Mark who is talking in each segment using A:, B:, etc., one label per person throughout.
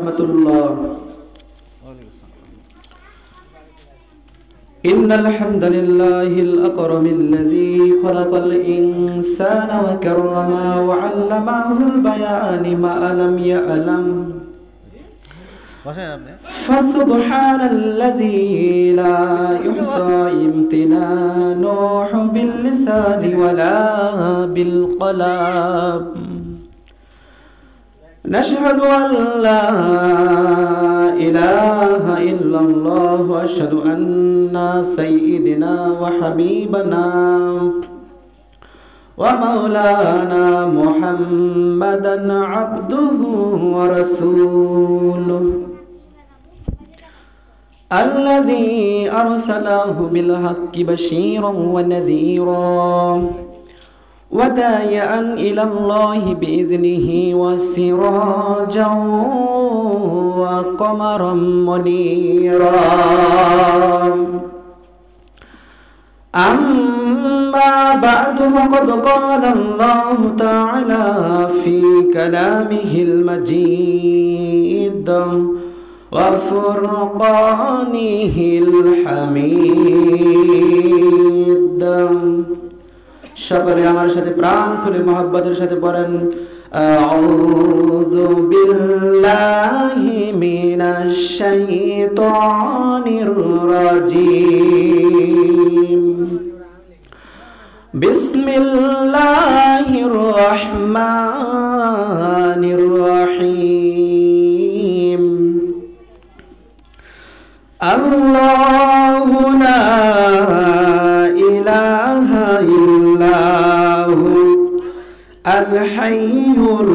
A: রহমাতুল্লাহ। إن الحمد لله الأكرم الذي خلق الإنسان وكرمه وعلمه البيان ما لم يعلم فسبحان الذي لا يحصى امتنانه باللسان ولا بالقلم. نشهد أن لا إله إلا الله وأشهد أن سيدنا وحبيبنا ومولانا محمدا عبده ورسوله الذي أرسله بالحق بشيرا ونذيرا وداعيا إلى الله بإذنه وسراجا وقمرا منيرا. أما بعد فقد قال الله تعالى في كلامه المجيد وفرقانه الحميد. সকলে আমার সাথে প্রাণ খুলে মহব্বতের সাথে পড়েন আউযু বিল্লাহি মিনাশ শাইতানির রাজিম। বিসমিল্লাহির রহমানির রহিম। আল্লাহু লা ইলাহা ইল্লাহু আল হাইয়ুল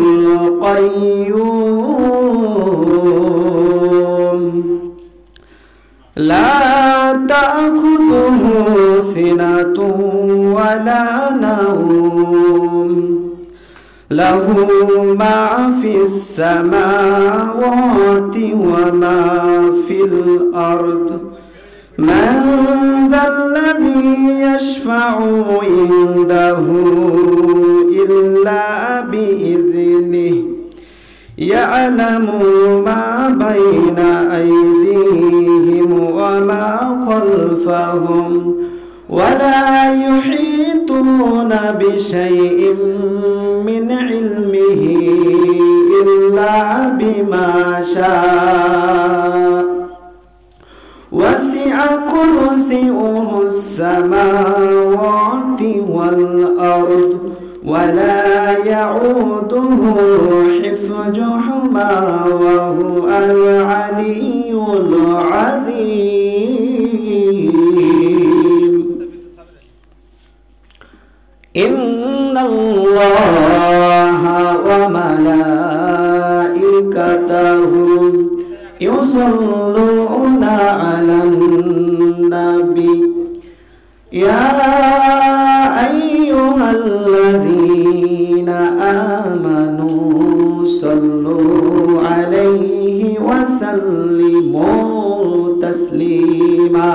A: কাইয়্যুম লা তাখুযুহু সিনাতুন ওয়ালা নাওম লাহু মা ফিস সামাওয়াতি ওয়া মা ফিল আরদ من ذا الذي يشفع عنده إلا بإذنه يعلم ما بين أيديهم وما خلفهم ولا يحيطون بشيء من علمه إلا بما شاء وسع كرسيه السماوات والأرض ولا يعوده حفظهما وهو العلي العظيم. إن الله وملائكته يصلون على النبي يا أيها الذين آمنوا صلوا عليه وسلموا تسليما.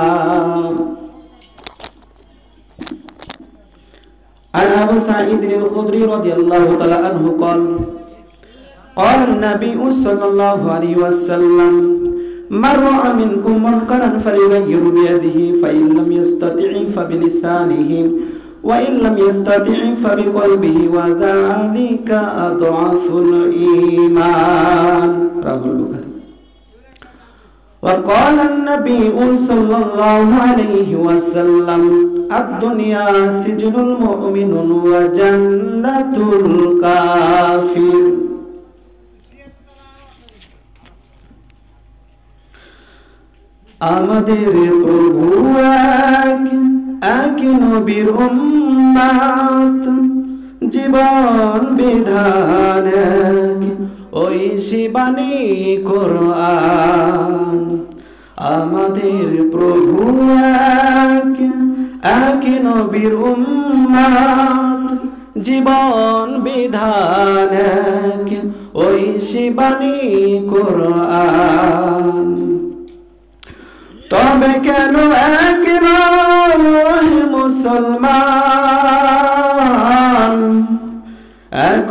A: عن أبي سعيد الخدري رضي الله تعالى عنه قال قال النبي صلى الله عليه وسلم من رأى منكم منكرا فليغير بيده فإن لم يستطع فبلسانه وإن لم يستطع فبقلبه وذلك أضعف الإيمان. رواه البخاري. وقال النبي صلى الله عليه وسلم الدنيا سجن المؤمن وجنة الكافر. আমাদের প্রভু এক নবীর উম্মত জীবন বিধান ওই শিবানী কোরআন। আমাদের প্রভু এক নবীর উম্মত জীবন বিধান ওই শিবানী কোরআন। তবে কেন এক মুসলমান এক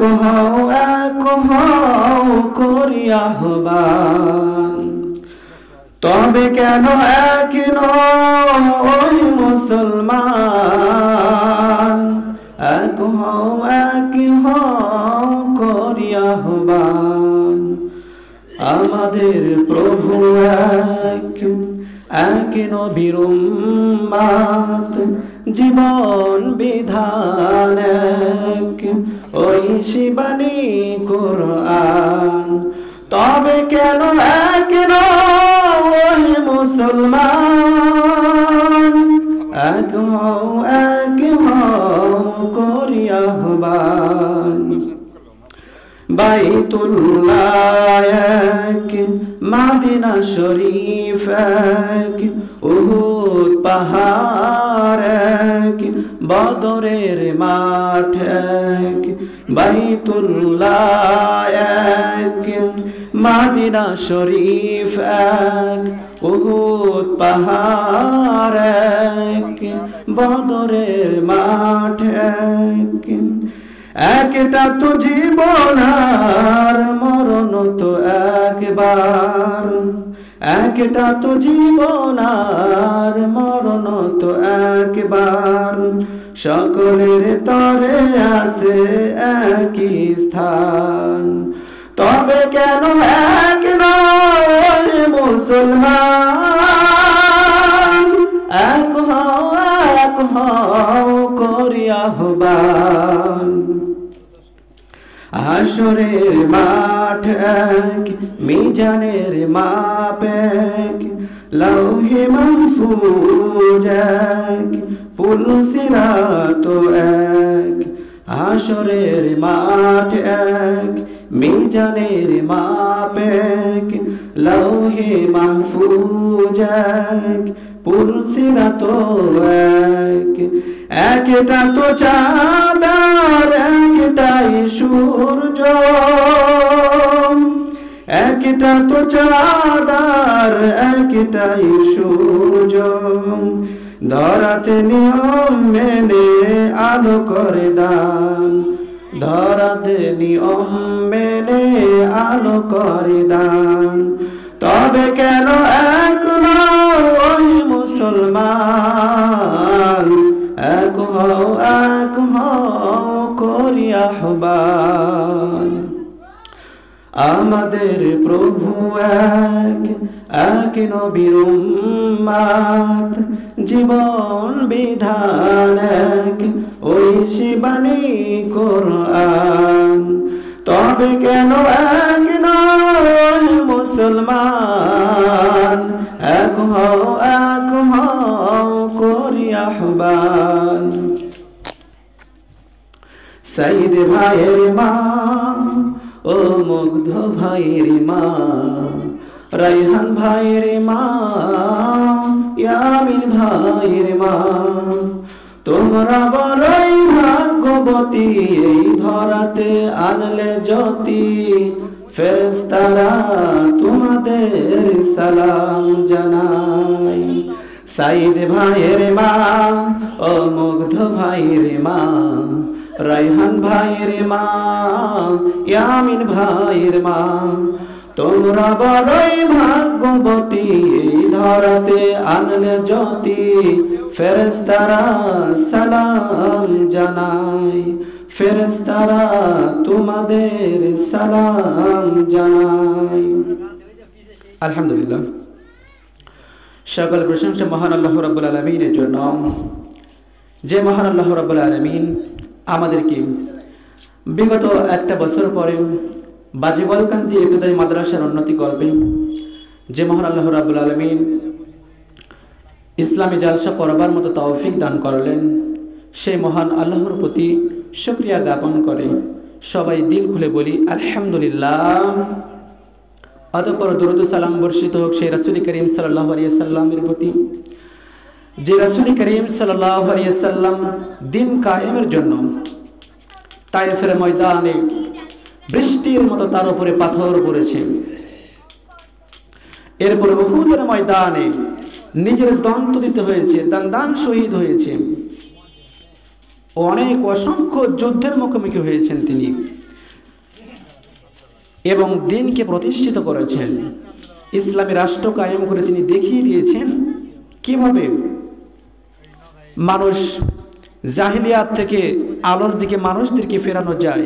A: হও করি আহ্বান। তবে কেন এক নয় মুসলমান, এক হও করি আহ্বান। আমাদের প্রভু এক নবীর উম্মত, জীবন বিধান এক, ওই শিবানী কুরআন। তবে কেন এক নয় মুসলমান, এক হও করি আহ্বান। বাইতুল্লাহ এক, মদিনা শরীফ এক, উহুদ পাহাড় এক, বদরের মাঠ এক। বাইতুল্লাহ এক, মদিনা শরীফ এক, উহুদ পাহাড় এক, বদরের মাঠ এক। একটা তো জীবন আর মরণ তো একবার, একটা তো জীবন আর মরণ তো একবার। সকলের তরে আছে একই স্থান। তবে কেন এক নয় মুসলমান, এক হও করি আহ্বান। হাসরের মাঠ এক, মিজানের মাপ এক, লৌহে মাহফুজ এক, পুল সিরাত এক। হাসরের মাঠ এক, মিজানের মাপ এক, লৌহে মাহফুজ এক, পুল সিরাত এক। একটা তো চাঁদার একটাই সূর্য, একটা তো চাঁদার একটাই সূর্য। ধরাতে নিয়ম মেনে আলো করে দান, ধরাতে নিয়ম মেনে আলো করে দান। তবে কেন এক নয় মুসলমান, এক হও করি আহ্বান। আমাদের প্রভু এক নবীর উম্মত, জীবন বিধান এক, ওই শিবানী কুরআন। তবে কেন এক নয় মুসলমান, এক হও করি আহ্বান। সাইদ ভাইয়ের মা, ও মুগ্ধ ভাইয়ের মা, রাইহান ভাইয়ের মা, ইয়ামিন ভাইয়ের মা। তোমরা বড়ই ভাগ্যবতী, এই ধরাতে আনলে জ্যোতি। ফেরেশতারা তোমাদের সালাম জানাই। সাইদ ভাইয়ের মা, ও মুগ্ধ ভাইয়ের মা, রাইহান ভাইয়ের মা, ইয়ামিন ভাইয়ের মা। তোমরা বড়ই ভাগ্যবতী, ধরাতে আনলে জ্যোতি। ফেরেশতারা সালাম জানাই, ফেরেশতারা তোমাদের সালাম জানাই। আলহামদুলিল্লাহ, সকল প্রশংসা মহান আল্লাহ রাব্বুল আলামিনের জন্য, যে মহান আল্লাহ রাব্বুল আলামিন আমাদেরকে বিগত একটা বছর পরে বাজিবলকান্দি ইবতিদায়ী মাদ্রাসার উন্নতি করবে, যে মহান আল্লাহ রাব্বুল আলামিন ইসলামী জালসা করবার মতো তৌফিক দান করলেন, সেই মহান আল্লাহর প্রতি শুকরিয়া জ্ঞাপন করে সবাই দিল খুলে বলি আলহামদুলিল্লাহ। অতঃপর দরুদ সালাম বর্ষিত হোক সেই রাসূল করিম সাল্লাল্লাহু আলাইহি সাল্লামের প্রতি, যে রাসূল করিম সাল্লাল্লাহু আলাইহি সাল্লাম দিন কায়েমের জন্য তায়েফের ময়দানে বৃষ্টির মতো তার উপরে পাথর পড়েছে। এরপরে উহুদের ময়দানে নিজের দন্ত দিতে হয়েছে, দান শহীদ হয়েছে। অনেক অসংখ্য যুদ্ধের মুখোমুখি হয়েছেন তিনি এবং দিনকে প্রতিষ্ঠিত করেছেন। ইসলামী রাষ্ট্র কায়েম করে তিনি দেখিয়ে দিয়েছেন কিভাবে মানুষ জাহিলিয়াত থেকে আলোর দিকে মানুষদেরকে ফেরানো যায়।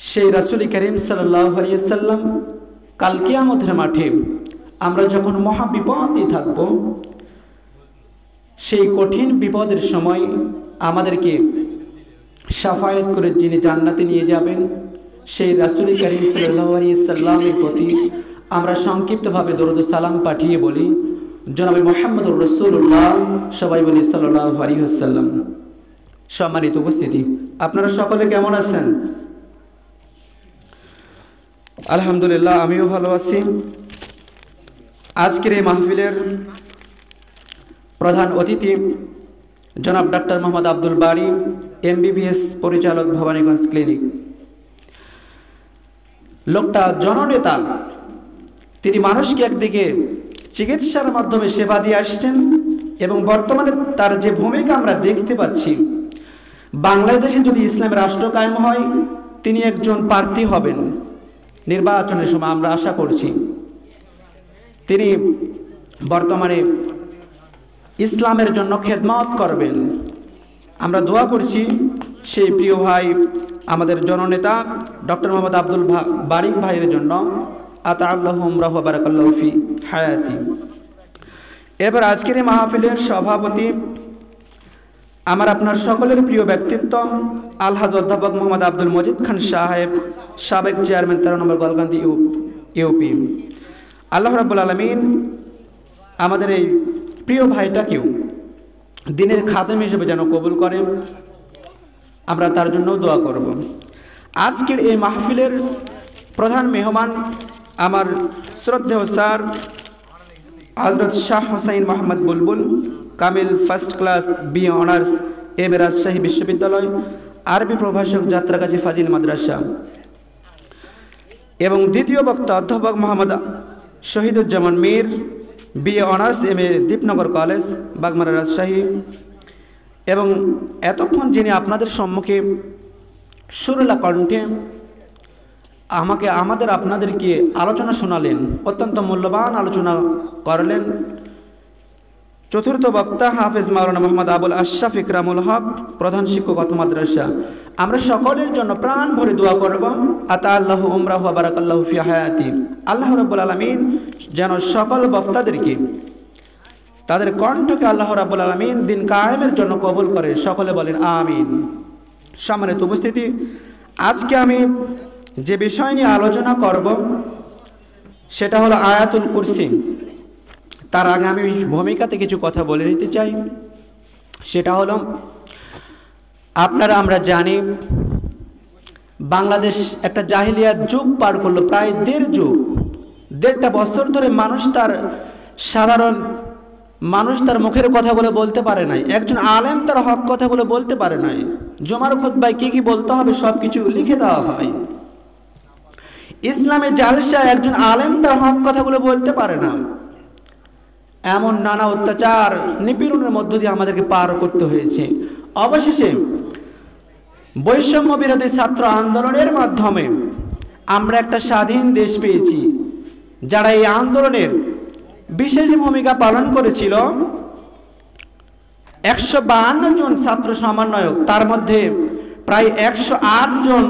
A: সেই রাসূল করিম সাল্লাল্লাহু আলাইহি ওয়াসাল্লাম কাল কিয়ামতের মাঠে আমরা যখন মহা বিপদে থাকব, সেই কঠিন বিপদের সময় আমাদেরকে শাফায়াত করে যিনি জান্নাতে নিয়ে যাবেন, সেই রাসূল করিম সাল্লাল্লাহু আলাইহি ওয়াসাল্লামের প্রতি আমরা সংক্ষিপ্তভাবে দরুদ সালাম পাঠিয়ে বলি, জনাবে মুহাম্মদুর রাসূলুল্লাহ, সবাই বলি সাল্লাল্লাহু আলাইহি ওয়াসাল্লাম। সম্মানিত উপস্থিতি, আপনারা সকলে কেমন আছেন? আলহামদুলিল্লাহ, আমিও ভালো আছি। আজকের এই মাহফিলের প্রধান অতিথি জনাব ডাক্তার মোহাম্মদ আব্দুল বারী, MBBS পরিচালক, ভবানীগঞ্জ ক্লিনিক। লোকটা জননেতা, তিনি মানুষকে একদিকে চিকিৎসার মাধ্যমে সেবা দিয়ে আসছেন এবং বর্তমানে তার যে ভূমিকা আমরা দেখতে পাচ্ছি, বাংলাদেশে যদি ইসলামের রাষ্ট্র কায়েম হয় তিনি একজন প্রার্থী হবেন নির্বাচনের সময়, আমরা আশা করছি। তিনি বর্তমানে ইসলামের জন্য খেদমত করবেন। আমরা দোয়া করছি সেই প্রিয় ভাই, আমাদের জননেতা ডক্টর মোহাম্মদ আব্দুল বারী ভাইয়ের জন্য। আতাআল্লাহু উমরাহু ওয়া বারাকাল্লাহু ফি হায়াতি। এবার আজকের এই মাহফিলের সভাপতি আমার আপনার সকলের প্রিয় ব্যক্তিত্ব আলহাজ অধ্যাপক মোহাম্মদ আব্দুল মজিদ খান সাহেব, সাবেক চেয়ারম্যান 13 নম্বর গোলকান্দি ইউপি। আল্লাহ রাব্বুল আলামিন আমাদের এই প্রিয় ভাইটাকেও দিনের খাদেম হিসেবে যেন কবুল করেন, আমরা তার জন্য দোয়া করব। আজকের এই মাহফিলের প্রধান মেহমান আমার শ্রদ্ধেয় স্যার হযরত শাহ হুসাইন মোহাম্মদ বুলবুল, কামিল first class BA honours, MA Rajshahi বিশ্ববিদ্যালয়, আরবি প্রভাষক, যাত্রাগাছি ফাজিল মাদ্রাসা। এবং দ্বিতীয় বক্তা অধ্যাপক Mohammad Shahiduzzaman Mir, BA honours, MA Dipnagar college, Bagmara, Rajshahi. এবং এতক্ষণ যিনি আপনাদের সম্মুখে সুরেলা কণ্ঠে আপনাদেরকে আলোচনা শোনালেন, অত্যন্ত মূল্যবান আলোচনা করলেন, চতুর্থ বক্তা হাফেজ মাওলানা মোহাম্মদ আবুল আশরাফ ইকরামুল হক, প্রধান শিক্ষক অত্র মাদ্রাসা। আমরা সকলের জন্য প্রাণ ভরে দোয়া করব, আতাআল্লাহু উমরাহু ওয়া বারাকাল্লাহু ফি হায়াতি। আল্লাহ রাব্বুল আলামিন যেন সকল বক্তাদেরকে, তাদের কণ্ঠকে আল্লাহ রাব্বুল আলামিন দিন কায়েমের জন্য কবুল করে, সকলে বলেন আমিন। সম্মানিত উপস্থিতি, আজকে আমি যে বিষয় নিয়ে আলোচনা করব সেটা হলো আয়াতুল কুরসি। তার আগে আমি ভূমিকাতে কিছু কথা বলে নিতে চাই। সেটা হলো, আমরা জানি বাংলাদেশ একটা জাহিলিয়াত যুগ পার করলো, প্রায় 1.5 বছর ধরে সাধারণ মানুষ তার মুখের কথাগুলো বলতে পারে নাই, একজন আলেম তার হক কথাগুলো বলতে পারে নাই। জুমার খুতবায় কি বলতে হবে সব কিছু লিখে দেওয়া হয়। ইসলামে জালসায় একজন আলেম তার হক কথাগুলো বলতে পারে না। এমন নানা অত্যাচার নিপীড়নের মধ্য দিয়ে আমাদেরকে পার করতে হয়েছে। অবশেষে বৈষম্য বিরোধী ছাত্র আন্দোলনের মাধ্যমে আমরা একটা স্বাধীন দেশ পেয়েছি। যারা এই আন্দোলনের বিশেষ ভূমিকা পালন করেছিল 152 জন ছাত্র সমন্বয়ক, তার মধ্যে প্রায় 108 জন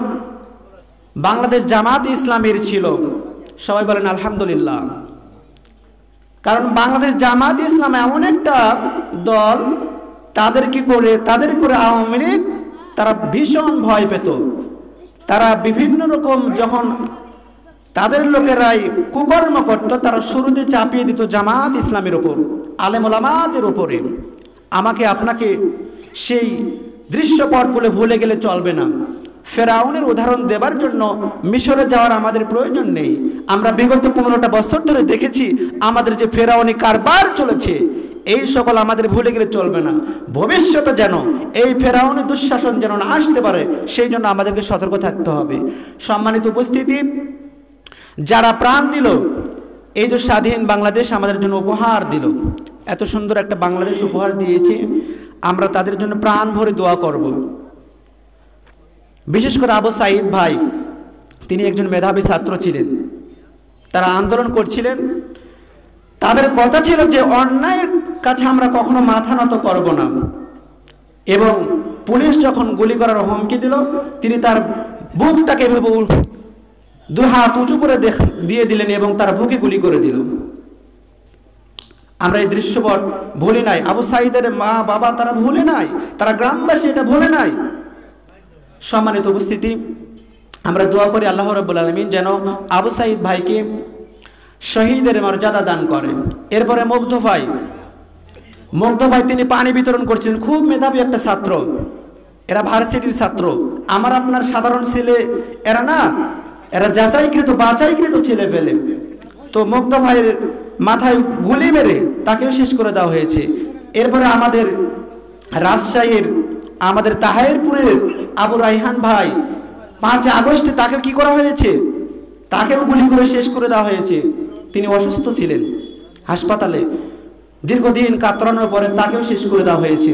A: বাংলাদেশ জামাত ইসলামের ছিল। সবাই বলেন আলহামদুলিল্লাহ। কারণ বাংলাদেশ জামাত ইসলাম এমন একটা দল, তাদের করে আওয়ামী লীগ তারা ভীষণ ভয় পেত। তারা বিভিন্ন রকম যখন তাদের লোকেরাই কুকর্ম করত, তারা শুরুতে চাপিয়ে দিত জামাত ইসলামের উপর, আলেম ওলামাদের উপরে। আমাকে আপনাকে সেই দৃশ্যপটগুলো ভুলে গেলে চলবে না। ফেরাউনের উদাহরণ দেবার জন্য মিশরে যাওয়ার আমাদের প্রয়োজন নেই। আমরা বিগত 15টা বছর ধরে দেখেছি আমাদের যে ফেরাউনি কারবার চলেছে, এই সকল আমাদের ভুলে গেলে চলবে না। ভবিষ্যতে যেন এই ফেরাউনি দুঃশাসন যেন না আসতে পারে, সেই জন্য আমাদেরকে সতর্ক থাকতে হবে। সম্মানিত উপস্থিতি, যারা প্রাণ দিল, এই যে স্বাধীন বাংলাদেশ আমাদের জন্য উপহার দিল, এত সুন্দর একটা বাংলাদেশ উপহার দিয়েছে, আমরা তাদের জন্য প্রাণ ভরে দোয়া করব। বিশেষ করে আবু সাঈদ ভাই, তিনি একজন মেধাবী ছাত্র ছিলেন, তারা আন্দোলন করছিলেন। তাদের কথা ছিল যে অন্যায়ের কাছে আমরা কখনো মাথা নত করব না। এবং পুলিশ যখন গুলি করার হুমকি দিল, তিনি তার বুকটাকে এভাবে দুই হাত উঁচু করে দিয়ে দিলেন এবং তার বুকে গুলি করে দিল। আমরা এই দৃশ্যপট ভুলে নাই। আবু সাঈদের মা বাবা তারা ভুলে নাই, তারা গ্রামবাসী এটা ভুলে নাই। সম্মানিত উপস্থিতি, আমরা দোয়া করি আল্লাহ রাব্বুল আলামিন যেন আবু সাঈদ ভাইকে শহীদের মর্যাদা দান করেন। এরপরে মুগ্ধ ভাই, তিনি পানি বিতরণ করছেন। খুব মেধাবী একটা ছাত্র, এরা ভার্সিটির ছাত্র। আমার আপনার সাধারণ ছেলে এরা না, এরা যাচাইকৃত বাছাইকৃত ছেলে ফেলে। তো মুগ্ধ ভাইয়ের মাথায় গুলি মেরে তাকেও শেষ করে দেওয়া হয়েছে। এরপরে আমাদের রাজশাহীর আমাদের তাহেরপুরের আবু রাইহান ভাই, 5 আগস্টে তাকে কি করা হয়েছে, তাকেও গুলি করে শেষ করে দেওয়া হয়েছে। তিনি অসুস্থ ছিলেন, হাসপাতালে দীর্ঘদিন কাতরানোর পরে তাকেও শেষ করে দেওয়া হয়েছে।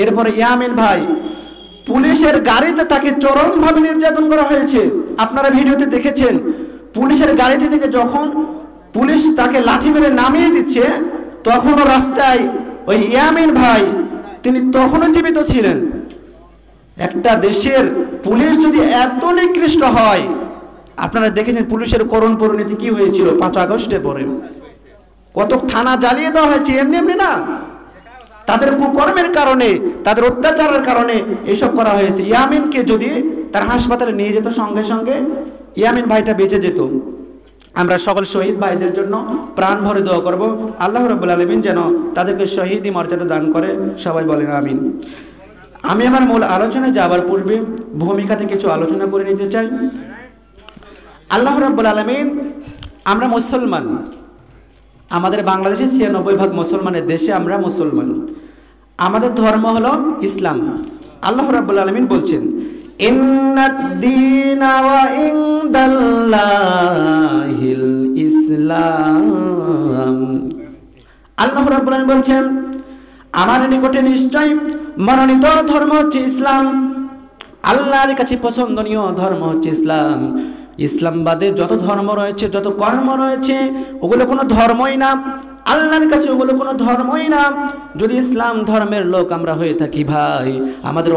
A: এরপরে ইয়ামিন ভাই, পুলিশের গাড়িতে তাকে চরমভাবে নির্যাতন করা হয়েছে। আপনারা ভিডিওতে দেখেছেন, পুলিশের গাড়িতে থেকে যখন পুলিশ তাকে লাঠি মেরে নামিয়ে দিচ্ছে, তখনও রাস্তায় ওই ইয়ামিন ভাই তিনি তখনও জীবিত ছিলেন। একটা দেশের পুলিশ যদি এত নিকৃষ্ট হয়, আপনারা দেখেছেন পুলিশের করুণ পরিণতি কি হয়েছিল 5 আগস্টের পরে। কত থানা জ্বালিয়ে দেওয়া হয়েছে, এমনি এমনি না, তাদের কুকর্মের কারণে, তাদের অত্যাচারের কারণে এসব করা হয়েছে। ইয়ামিনকে যদি তার হাসপাতালে নিয়ে যেত, সঙ্গে সঙ্গে ইয়ামিন ভাইটা বেঁচে যেত। আমরা সকল শহীদ ভাইদের জন্য প্রাণ ভরে দোয়া করব, আল্লাহ রাব্বুল আলামিন যেন তাদেরকে শহীদি মর্যাদা দান করে। সবাই বলেন আমিন। আমি আমার মূল আলোচনায় যাবার পূর্বে ভূমিকাতে কিছু আলোচনা করে নিতে চাই। আল্লাহ রাব্বুল আলামিন, আমরা মুসলমান, আমাদের বাংলাদেশে 96% মুসলমানের দেশে আমরা মুসলমান, আমাদের ধর্ম হলো ইসলাম। আল্লাহ রাব্বুল আলামিন বলছেন, ইন্নাদ-দীনা ওয়া ইনদাল্লাহিল ইসলাম। আল্লাহ রাব্বুল আলামিন বলছেন, আমার নিকটে নিশ্চয় মনোনীত ধর্ম হচ্ছে ইসলাম, আল্লাহর কাছে পছন্দনীয় ধর্ম হচ্ছে ইসলাম। ইসলাম বাদে যত ধর্ম রয়েছে, যত কর্ম রয়েছে, ওগুলো কোনো ধর্মই না, আল্লাহর কাছে ওগুলো কোনো ধর্মই না। যদি ইসলাম ধর্মের লোক আমরা হয়ে থাকি ভাই, আমাদের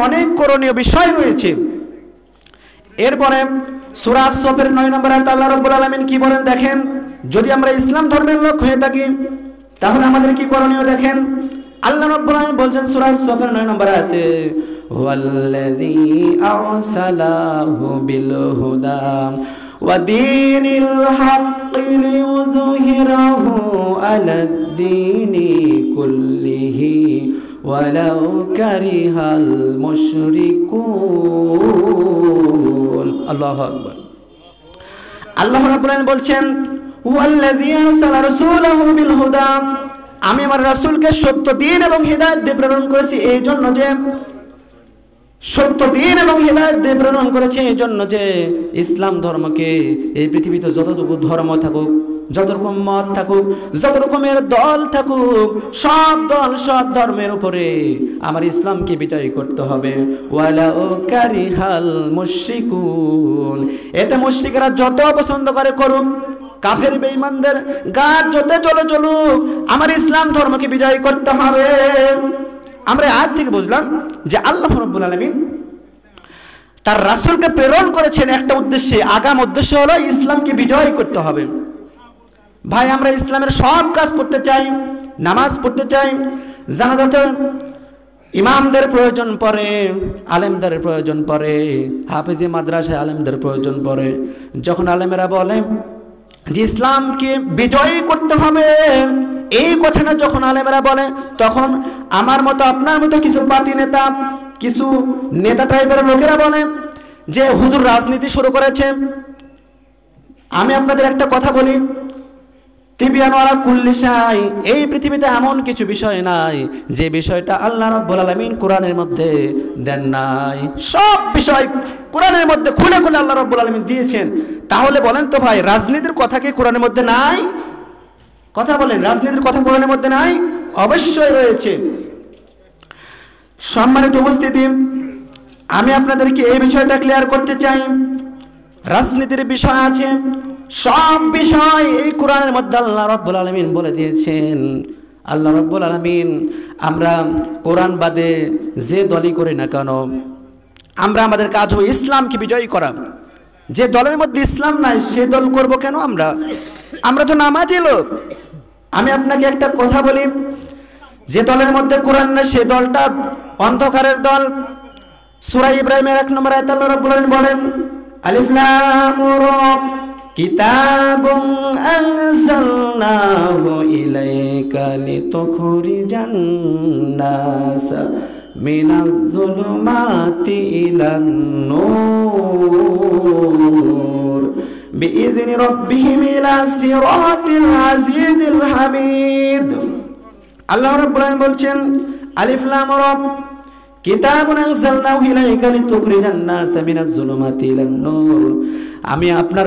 A: অনেক করণীয় বিষয় রয়েছে। এরপরে সূরা আস-সফের 9 নম্বর আয়াতে আল্লাহ রাব্বুল আলামিন কি বলেন দেখেন, যদি আমরা ইসলাম ধর্মের লোক হয়ে থাকি তাহলে আমাদের কি করণীয় দেখেন। আল্লাহ রাব্বুল আলামিন বলছেন সূরা আস-সফের 9 নম্বর আয়াতে, ওয়াল্লাযী আরসালাহু বিল হুদা ওয়া দীনিল হাক্কি লিইয়ুযহিরাহু আলাদ-দীনি কুল্লিহি ওয়ালাউ কারিহাল মুশরিকুন। আল্লাহু আকবার। আল্লাহ রাব্বুল আলামিন বলছেন, ওয়াল্লাযী আরসালা রাসূলাহু বিল হুদা, আমি আমার রাসূলকে সত্য দিন এবং হিদায়াত দিয়ে প্রেরণ করেছি এই জন্য যে, সত্য দিন এবং হিদায়াত দিয়ে প্রেরণ করেছি এই জন্য যে ইসলাম ধর্মকে এই পৃথিবীতে যতটুকু ধর্ম থাকুক, যত রকম মত থাকুক, যত রকমের দল থাকুক, সব দল সব ধর্মের উপরে আমার ইসলামকে বিজয় করতে হবে। ওয়ালাউ কারিহাল মুশরিকুন, এতে মুশরিকরা যত পছন্দ করে করুক, কাফের বেঈমানদের গাছ যত চলে চলুক, আমার ইসলাম ধর্মকে বিজয় করতে হবে। আমরা আজ থেকে বুঝলাম যে আল্লাহ রাব্বুল আলামিন তার রাসূলকে প্রেরণ করেছেন একটা উদ্দেশ্যে, আগাম উদ্দেশ্য হলো ইসলামকে বিজয় করতে হবে। ভাই, আমরা ইসলামের সব কাজ করতে চাই, নামাজ পড়তে চাই, জানাজাতে ইমামদের প্রয়োজন পড়ে, আলেমদের প্রয়োজন পড়ে, হাফেজে মাদ্রাসায় আলেমদের প্রয়োজন পড়ে। যখন আলেমেরা বলে যে ইসলামকে বিজয়ী করতে হবে, এই কথাটা যখন আলেমেরা বলে, তখন আমার মতো আপনার মতো কিছু পাতি নেতা, কিছু নেতা টাইপের লোকেরা বলে যে হুজুর রাজনীতি শুরু করেছে। আমি আপনাদের একটা কথা বলি, তিবিয়ান ওয়ালা কুল্লি শাই, এই পৃথিবীতে এমন কিছু বিষয় নাই যে বিষয়টা আল্লাহ রাব্বুল আলামিন কোরআনের মধ্যে দেন নাই। সব বিষয় কোরআনের মধ্যে খুলে খুলে আল্লাহ রাব্বুল আলামিন দিয়েছেন। তাহলে বলেন তো ভাই, রাজনীতির কথা কি কোরআনের মধ্যে নাই? কথা বলেন, রাজনীতির কথা কোরআনের মধ্যে নাই? অবশ্যই রয়েছে। সম্মানিত উপস্থিতি, আমি আপনাদেরকে এই বিষয়টা ক্লিয়ার করতে চাই। রাজনীতির বিষয় আছে, সব বিষয় এই কোরআনের মধ্যে আল্লাহ রাব্বুল আলামিন বলে দিয়েছেন। আল্লাহ রাব্বুল আলামিন, আমরা কোরআন বাদে যে দলই করি না কেন, আমরা আমাদের কাজ হবে ইসলামকে বিজয়ী করা। যে দলের মধ্যে ইসলাম নাই সে দল করব কেন? আমরা তো নামাজি লোক। আমি আপনাকে একটা কথা বলি, যে দলের মধ্যে কোরআন নাই সে দলটা অন্ধকারের দল। সূরা ইব্রাহিমের 1 নম্বর আয়াতে আল্লাহ রাব্বুল আলামিন বলেন, আলিফ লাম রা কিতাবুন আনজালনাহু ইলাইকা লিতুখরিজান নাস মিনাজ যুলুমাতি ইলান নূর বিইذনি রাব্বিহিম ইলা সিরাতিল আজিজিল হামিদ। আল্লাহ রাব্বুল আলামিন বলছেন, আলিফ লাম রা কিতাবুন আনজালনাহু ইলাইকা লিতুখরিজান নাস মিনাজ যুলুমাতি ইলান নূর। আমি আপনার